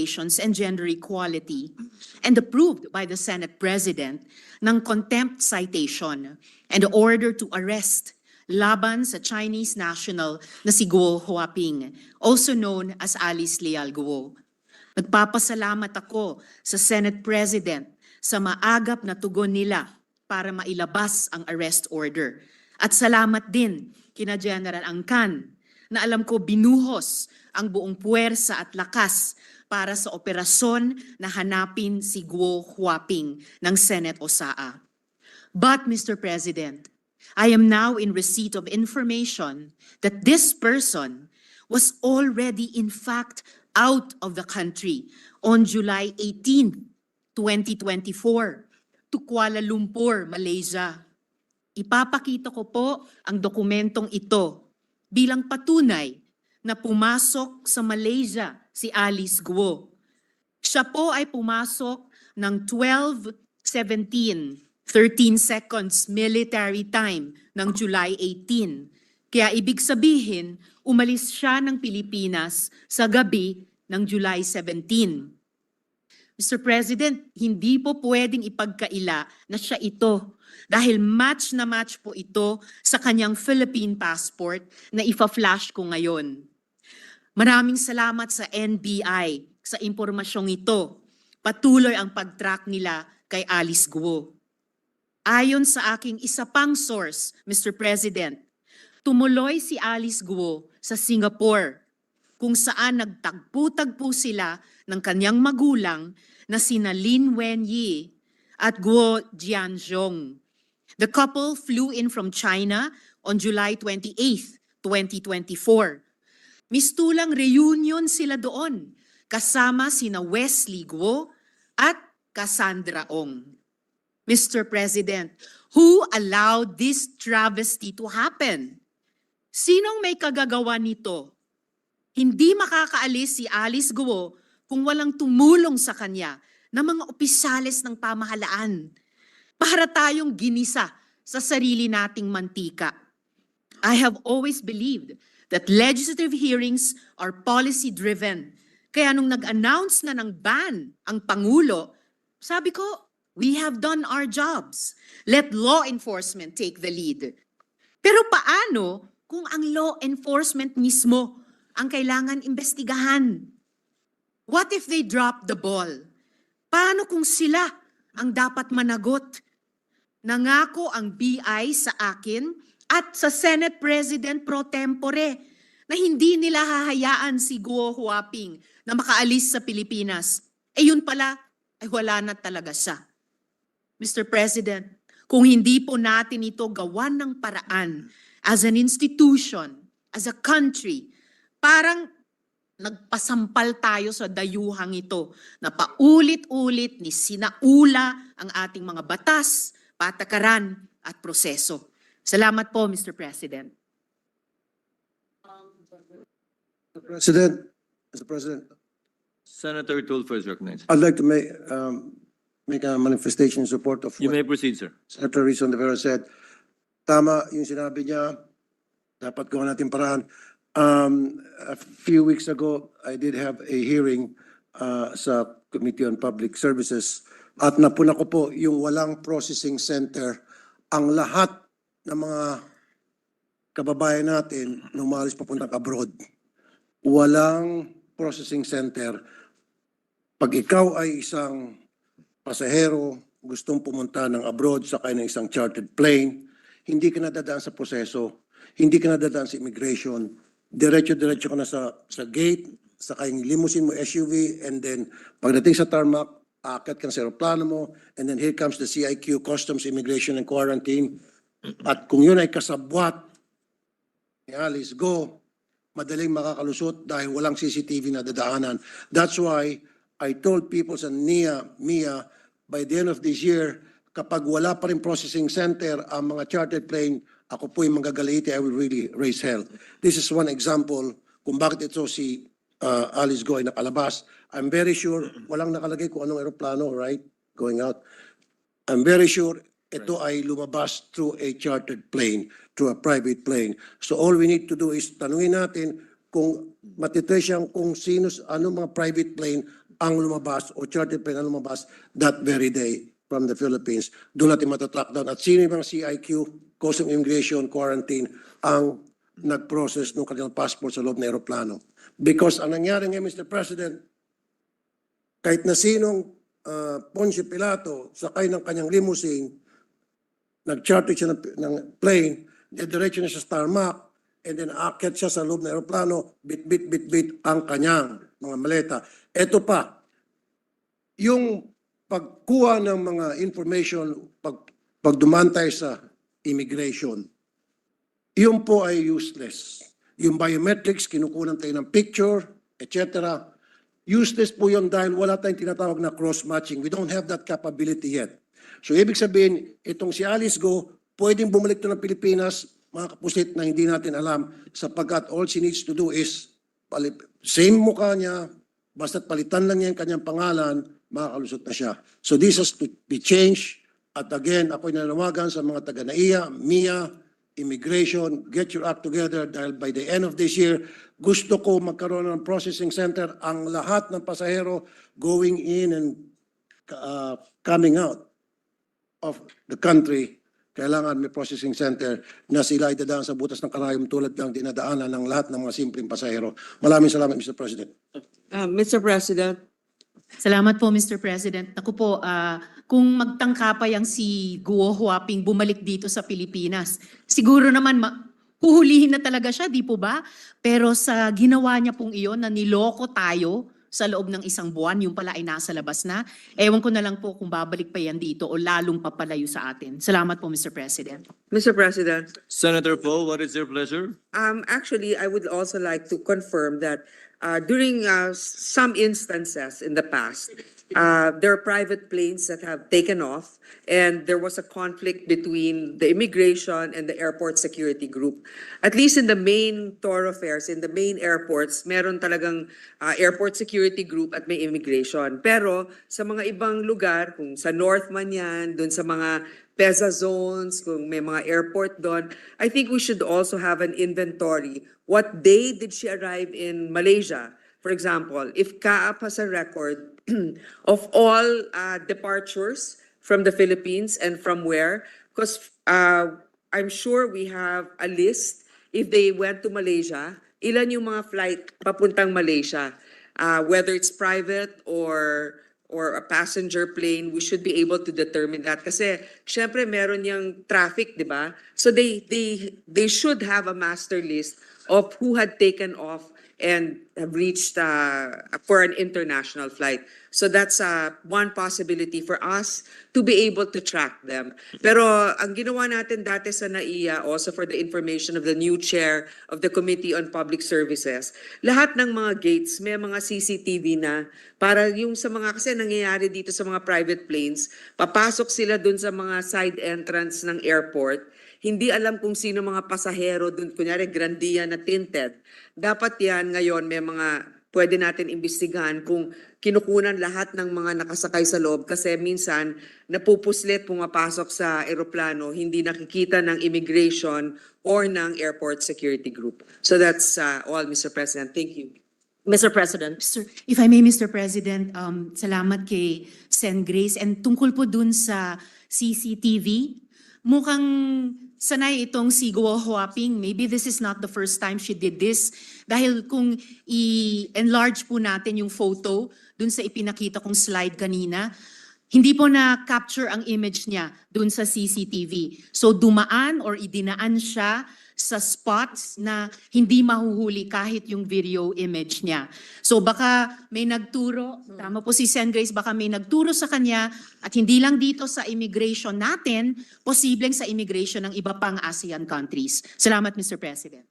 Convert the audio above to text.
Relations and Gender Equality and approved by the Senate President ng contempt citation and order to arrest laban sa Chinese national na si Guo Huaping, also known as Alice Leal Guo. Nagpapasalamat ako sa Senate President sa maagap na tugon nila para mailabas ang arrest order. At salamat din kina General Angkan na alam ko binuhos ang buong puwersa at lakas para sa operasyon na hanapin si Guo Huaping ng Senate OSAA. But Mr. President, I am now in receipt of information that this person was already in fact out of the country on July 18, 2024 to Kuala Lumpur, Malaysia. Ipapakita ko po ang dokumentong ito bilang patunay na pumasok sa Malaysia si Alice Guo. Siya po ay pumasok ng 12:17, 13 seconds military time ng July 18. Kaya ibig sabihin, umalis siya ng Pilipinas sa gabi ng July 17. Mr. President, hindi po pwedeng ipagkaila na siya ito dahil match na match po ito sa kanyang Philippine passport na ifa-flash ko ngayon. Maraming salamat sa NBI sa impormasyong ito. Patuloy ang pag-track nila kay Alice Guo. Ayon sa aking isa pang source, Mr. President, tumuloy si Alice Guo sa Singapore kung saan nagtagpo-tagpo sila ng kanyang magulang na sina Lin Wenyi at Guo Jianzhong. The couple flew in from China on July 28, 2024. Mistulang reunion sila doon kasama sina Wesley Guo at Cassandra Ong. Mr. President, who allowed this travesty to happen? Sinong may kagagawa nito? Hindi makakaalis si Alice Guo kung walang tumulong sa kanya ng mga opisyales ng pamahalaan para tayong ginisa sa sarili nating mantika. I have always believed that legislative hearings are policy-driven. Kaya nung nag-announce na ng ban ang Pangulo, sabi ko, we have done our jobs. Let law enforcement take the lead. Pero paano kung ang law enforcement mismo ang kailangan imbestigahan? What if they drop the ball? Paano kung sila ang dapat managot? Nangako ang BI sa akin at sa Senate President pro tempore na hindi nila hahayaan si Guo Huaping na makaalis sa Pilipinas. Yun pala, ay wala na talaga siya. Mr. President, kung hindi po natin ito gawan ng paraan as an institution, as a country, parang nagpasampal tayo sa dayuhang ito na paulit-ulit ni sinaula ang ating mga batas, patakaran at proseso. Salamat po, Mr. President. Mr. President, Senator Tulfo is recognized. I'd like to make a manifestation in support of You what may proceed, sir. Senator Rizon de Vera said. Tama yung sinabi niya, dapat gawa natin paraan. A few weeks ago, I did have a hearing sa Committee on Public Services at napuna ko po yung walang processing center. Ang lahat ng mga kababayan natin nung umalis papuntang abroad, walang processing center. Pag ikaw ay isang pasahero, gustong pumunta ng abroad, sakay ng isang chartered plane, hindi ka nadadaan sa proseso, hindi ka nadadaan sa immigration, diretso-diretso ka na sa gate, sakay ng limousine mo, SUV, and then pagdating sa tarmac, aakyat ka sa aeroplano mo, and then here comes the CIQ, Customs, Immigration, and Quarantine. At kung yun ay kasabwat ni Alice Guo, madaling makakalusot dahil walang CCTV na dadaanan. That's why I told people sa MIA, by the end of this year, kapag wala pa rin processing center ang mga chartered plane, ako po yung magagaliti, I will really raise hell. This is one example kung bakit ito si Alice Guo ay nakalabas. I'm very sure, walang nakalagay kung anong aeroplano, right? Going out. I'm very sure ito ay lumabas through a chartered plane, through a private plane. So all we need to do is tanungin natin kung matitrace siyang kung sino, anong mga private plane ang lumabas o chartered plane ang lumabas that very day from the Philippines. Doon natin matatrack down. At sino yung mga CIQ, Customs Immigration, Quarantine, ang nag-process ng kanilang passport sa loob ng aeroplano. Because ang nangyari ngayon, Mr. President, kahit na sinong Ponce Pilato sakay ng kanyang limousine, nag-charter siya ng plane, diretso na siya sa tarmac, and then aakyat siya sa loob ng aeroplano, bit ang kanyang mga maleta. Ito pa, yung pagkuha ng mga information, pagdumaan tayo sa immigration, yun po ay useless. Yung biometrics, kinukunan tayo ng picture, etc. Useless po yun dahil wala tayong tinatawag na cross-matching. We don't have that capability yet. So ibig sabihin, itong si Alice Go, pwedeng bumalik to ng Pilipinas, mga kapusit na hindi natin alam, sapagkat all she needs to do is, same mukha niya, basta't palitan lang niya yung kanyang pangalan, makakalusot na siya. So this has to be changed. At again, ako'y nanawagan sa mga taga-NAIA, MIA, Immigration, get your act together dahil by the end of this year, gusto ko magkaroon ng processing center ang lahat ng pasahero going in and coming out of the country. Kailangan may processing center na sila ay dadaan sa butas ng karayom tulad ng dinadaanan ng lahat ng mga simpleng pasahero. Maraming salamat, Mr. President. Mr. President, Salamat po, Mr. President. Ako po, kung magtangka pa yang si Guo Huaping bumalik dito sa Pilipinas, siguro naman huhulihin na talaga siya, di po ba? Pero sa ginawa niya pong iyon na niloko tayo sa loob ng isang buwan, yung pala ay nasa labas na, ewan ko na lang po kung babalik pa yan dito o lalong papalayo sa atin. Salamat po, Mr. President. Mr. President, Senator Poe, what is your pleasure? actually, I would also like to confirm that during some instances in the past, there are private planes that have taken off and there was a conflict between the immigration and the airport security group. At least in the main thoroughfares, in the main airports, meron talagang airport security group at may immigration. Pero sa mga ibang lugar, kung sa north man yan, dun sa mga PEZA zones, kung may mga airport doon, I think we should also have an inventory. What day did she arrive in Malaysia? For example, if CAAP has a record of all departures from the Philippines and from where, because I'm sure we have a list if they went to Malaysia, ilan yung mga flight papuntang Malaysia, whether it's private or a passenger plane, we should be able to determine that. Kasi, syempre, meron yung traffic, di ba? So they should have a master list of who had taken off and have reached for an international flight. So that's one possibility for us to be able to track them. Pero ang ginawa natin dati sa NAIA, also for the information of the new chair of the Committee on Public Services, lahat ng mga gates may mga CCTV na para yung sa mga, kasi nangyayari dito sa mga private planes, papasok sila dun sa mga side entrance ng airport, hindi alam kung sino mga pasahero dun, kunyari grandia na tinted. Dapat yan ngayon may mga pwede natin imbestigahan kung kinukunan lahat ng mga nakasakay sa loob kasi minsan napupuslit pumapasok sa eroplano, hindi nakikita ng immigration or ng airport security group. So that's all, Mr. President. Thank you. Mr. President. If I may, Mr. President, salamat kay Sen. Grace. And tungkol po dun sa CCTV, mukhang sanay itong si Guo Huaping. Maybe this is not the first time she did this. Dahil kung i-enlarge po natin yung photo dun sa ipinakita kong slide kanina, hindi po na-capture ang image niya dun sa CCTV. So dumaan or idinaan siya sa spots na hindi mahuhuli kahit yung video image niya. So baka may nagturo, tama po si Sen. Grace, baka may nagturo sa kanya at hindi lang dito sa immigration natin, posibleng sa immigration ng iba pang ASEAN countries. Salamat, Mr. President.